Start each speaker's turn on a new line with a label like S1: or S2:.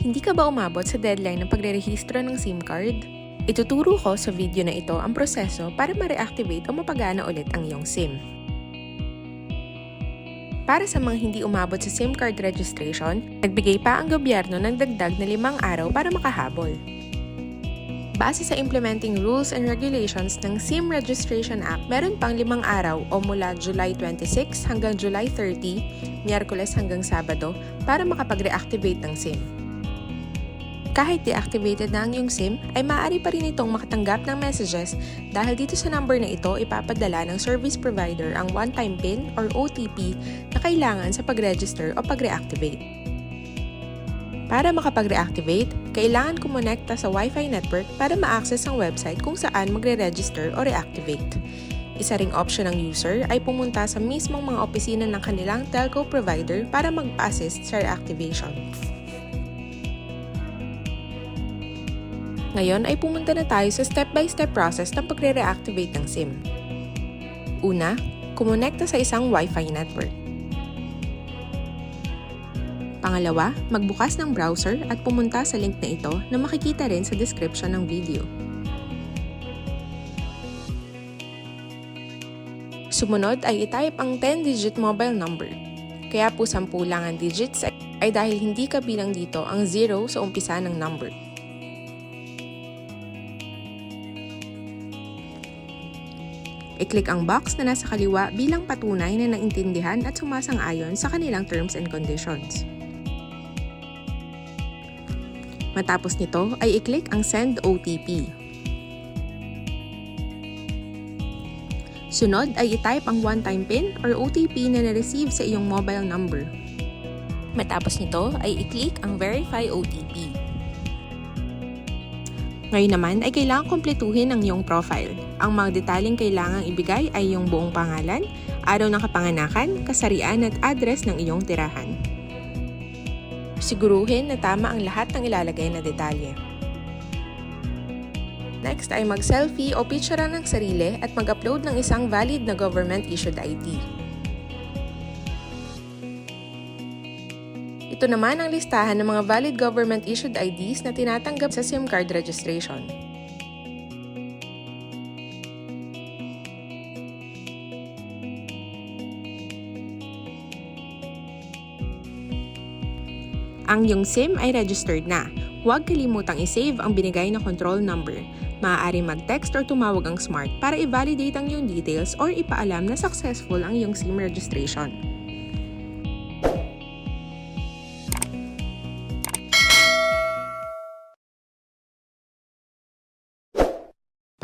S1: Hindi ka ba umabot sa deadline ng pagre-rehistro ng SIM card? Ituturo ko sa video na ito ang proseso para ma-reactivate o mapagana ulit ang iyong SIM. Para sa mga hindi umabot sa SIM card registration, nagbigay pa ang gobyerno ng dagdag na 5 araw para makahabol. Base sa Implementing Rules and Regulations ng SIM Registration Act, meron pang 5 araw o mula July 26 hanggang July 30, Miyerkules hanggang Sabado, para makapag-reactivate ng SIM. Kahit deactivated na ang iyong SIM, ay maaari pa rin itong makatanggap ng messages dahil dito sa number na ito ipapadala ng service provider ang one-time PIN or OTP na kailangan sa pag-register o pag-reactivate. Para makapag-reactivate, kailangan kumonekta sa Wi-Fi network para ma-access ang website kung saan magre-register o reactivate. Isa ring option ng user ay pumunta sa mismong mga opisina ng kanilang telco provider para mag-assist sa reactivation. Ngayon ay pumunta na tayo sa step-by-step process ng pagre-reactivate ng SIM. Una, kumonekta sa isang Wi-Fi network. Pangalawa, magbukas ng browser at pumunta sa link na ito na makikita rin sa description ng video. Sumunod ay i-type ang 10-digit mobile number. Kaya po 10 lang ang digits ay dahil hindi kabilang dito ang 0 sa umpisa ng number. I-click ang box na nasa kaliwa bilang patunay na naintindihan at sumasang-ayon sa kanilang terms and conditions. Matapos nito ay i-click ang Send OTP. Sunod ay i-type ang one-time PIN or OTP na na-receive sa iyong mobile number. Matapos nito ay i-click ang Verify OTP. Ngayon naman ay kailangang kumpletuhin ang iyong profile. Ang mga detalyeng kailangang ibigay ay iyong buong pangalan, araw ng kapanganakan, kasarian at address ng iyong tirahan. Siguruhin na tama ang lahat ng ilalagay na detalye. Next ay mag-selfie o picturean ng sarili at mag-upload ng isang valid na government-issued ID. Ito naman ang listahan ng mga valid government-issued IDs na tinatanggap sa SIM card registration. Ang iyong SIM ay registered na. Huwag kalimutang i-save ang binigay na control number. Maaari mag-text or tumawag ang SMART para i-validate ang iyong details or ipaalam na successful ang iyong SIM registration.